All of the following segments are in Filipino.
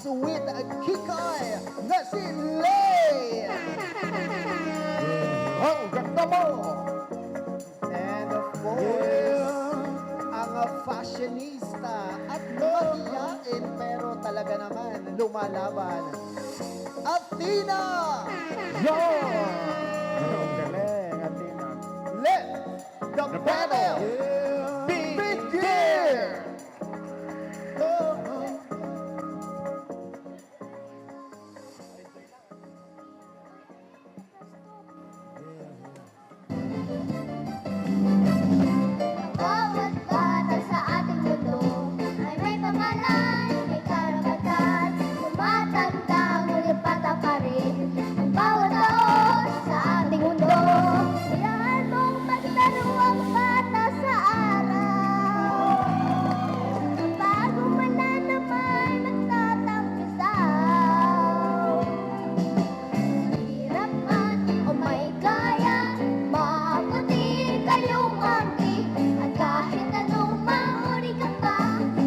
sweet kikoy na si Lay. Ang ganda mo! And of course, ang fashionista at mahiyain pero talaga naman lumalaban, Athena! Yon! Ang galing, Athena. Let the battle begin! Bawat bata sa ating mundo ay may pangalan, may karapatan, tumatanda, ngunit bata pa rin. Ang bawat taon sa ating mundo, hayaan mong magtaro ang bata sa araw. Bago man na naman magtatampisaw. Hirap man o may kaya, mabuti kayong manggi. At kahit anong mauri ka pa,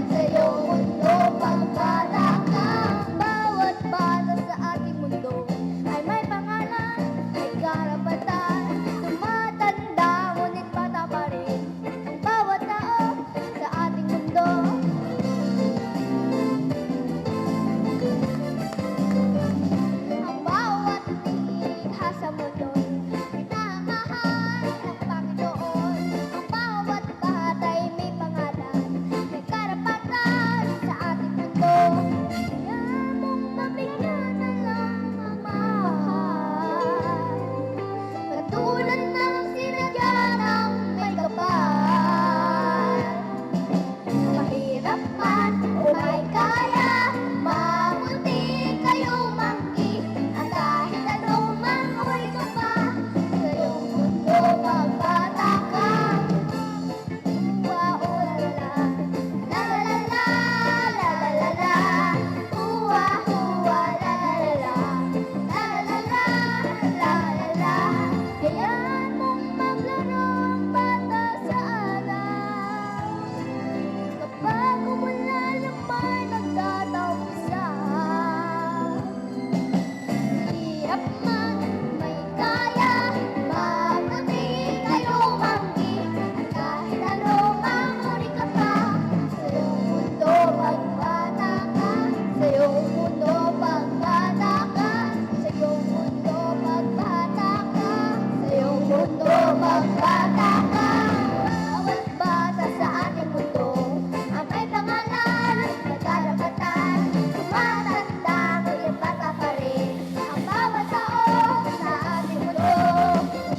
sa iyong mundo pagbata ka. Bawat bata sa ating mundo ay may pangalan, may karapatan, tumatanda, ngunit bata pa rin. Ang bawat tao sa ating mundo. Ang bawat likha sa mundo'y minamahal ng Panginoon. Ang bawat bata'y may pangalan, may karapatan sa ating mundo. Kaya mong mabigyan na lang ang mahal, katulad ng sinadya ng may kapal. Mahirap man o may kaya, mabuti kayong manggi. At kahit anong mangoy ka pa, sa iyong mundo magbata ka. Ua-ula-la, la-la-la-la, la-la-la-la. Ua-ua, la-la-la-la, la-la-la-la, la-la-la. Hayaan mong maglaro ang bata sa araw. Kapag umula naman nagtatausaw. Hirap man, may kaya, mabuti kayong manggi. At kahit anong mamuri ka pa, sa iyong mundo pagbata ka. Sa iyong mundo pagbata ka. Sa iyong mundo pagbata ka. Sa iyong mundo pagbata ka. Bawat bata sa ating mundo ang may pangalan, may karapatan, tumatanda, ngunit bata pa rin. Ang bawat tao sa ating mundo,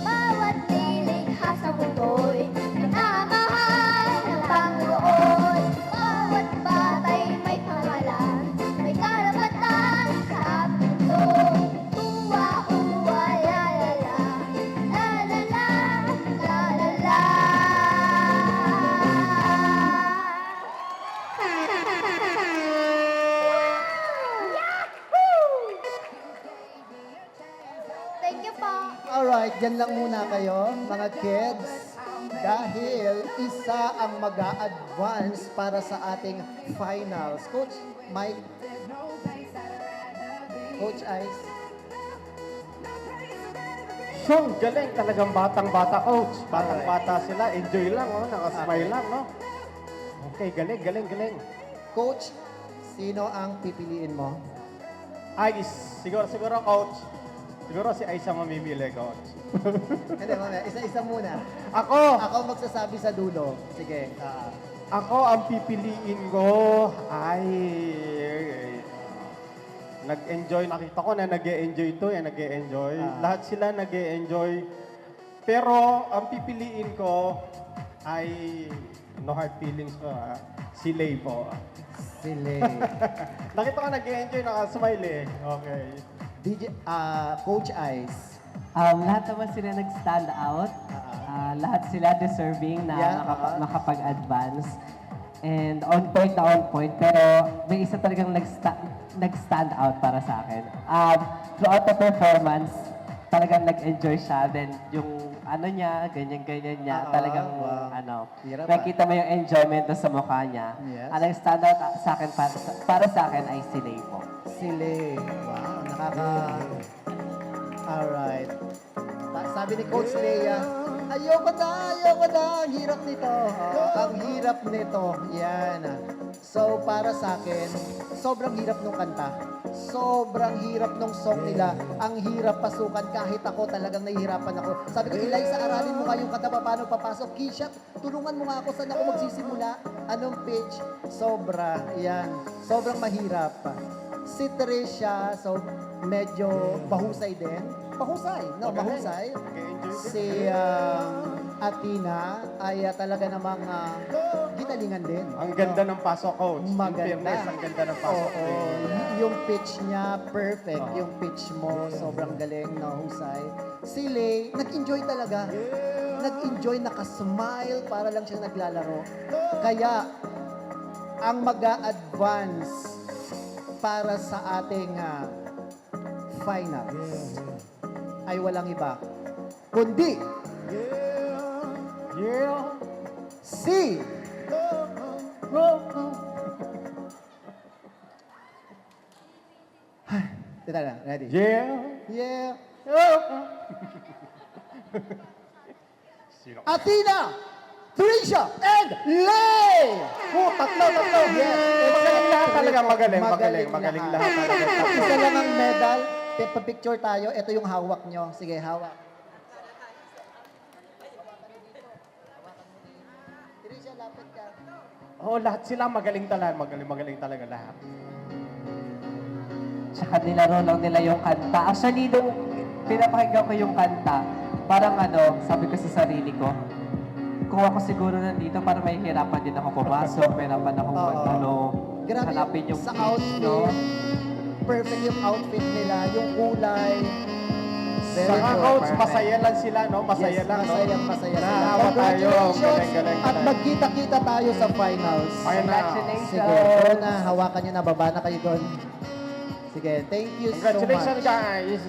bawat nilikha sa mundo'y minamahal ng Panginoon. Bawat bata'y may pangalan, may karapatan sa ating mundo. Uwa-uwa, la-la-la, la-la-la, la-la-la. Thank you po. Alright, dyan lang muna kayo, mga kids. Dahil isa ang mag-a-advance para sa ating finals. Coach Mike, Coach Ice. So, galing talagang batang-bata, coach. Batang-bata sila. Enjoy lang, oh. Nakasmile lang, no? Okay, galing, galing, galing. Coach, sino ang pipiliin mo? Ice. Siguro, coach. Siguro si Ice ang mamimili, coach. Hindi, mamaya. Isa-isa muna. Ako! Ako magsasabi sa dulo. Sige. Ako ang pipiliin ko ay nag-enjoy. Nakita ko na nag-e-enjoy to, nag-e-enjoy. Lahat sila nag-e-enjoy. Pero ang pipiliin ko ay no hard feelings ko, si Lay po. Sile. Nakita ko nag-e-enjoy, nakasmile eh. Okay. Coach Ice. Lahat naman sila nag-stand out. Lahat sila deserving na Yeah, makapag-advance. And on point. Pero may isa talagang nag-stand out para sa akin. Throughout the performance, talagang nag-enjoy siya. Then yung ano niya, ganyan-ganyan niya. Ah, Talagang, wow. Hirap, nakikita mo yung enjoyment doon sa mukha niya. Yes. Ang stand out sa akin, para sa akin ay si Lay po. Sile. Wow, Alright. Sabi ni Coach Lea, ayoko na, ang hirap nito. Ang hirap nito. Yan. So, para sa akin, sobrang hirap nung kanta. Sobrang hirap nung song nila. Ang hirap pasukan kahit ako talagang nahihirapan ako. Sabi ko, Eliza, aralin mo nga yung kanta paano papasok. Kisha, tulungan mo nga ako saan ako magsisimula. Anong pitch? Sobra. Yan. Sobrang mahirap. Si Tricia, so medyo bahusay din. Bahusay. Nag-e-enjoy Si Athena ay talaga namang gitalingan din. Ang ganda ng pasok, coach. In Maganda. fairness, ang ganda ng pasok. Oo. Yung pitch niya, perfect. Yung pitch mo, sobrang galing, nahusay. Si Lay, nag-enjoy talaga. Nag-enjoy, nakasmile, para lang siya naglalaro. Kaya, ang mag-a-advance para sa ating finals ay walang iba, kundi Yeah. si Tita na, ready? Yeah. Yeah. Sino? Athena, Tricia, and Lay! Tatlo. Yes. Magaling lahat talaga. Magaling lahat talaga. Isa lang ang medal. Pa-picture tayo. Ito yung hawak nyo. Sige, hawak. Tricia, lapit ka. Oh, lahat sila magaling talaga. Magaling talaga lahat. Tsaka nilaro lang nila yung kanta. Actually, nung pinapakinggan ko yung kanta, parang sabi ko sa sarili ko, kung ako siguro nandito, parang may hirapan din ako pumasok, may hirapan ako Grabe hanapin yung sa pitch, outfit. no? Perfect yung outfit nila, yung kulay. Very Saka good. coach, Perfect. masaya lang sila, no? Masaya Yes, lang, no? masaya sila. Naawa tayo. Congratulations! Galing. At magkita-kita tayo sa finals. Ayun na. Congratulations! Sige, doon na. Hawakan nyo na. Baba na kayo doon. Sige, thank you so much. Congratulations, guys!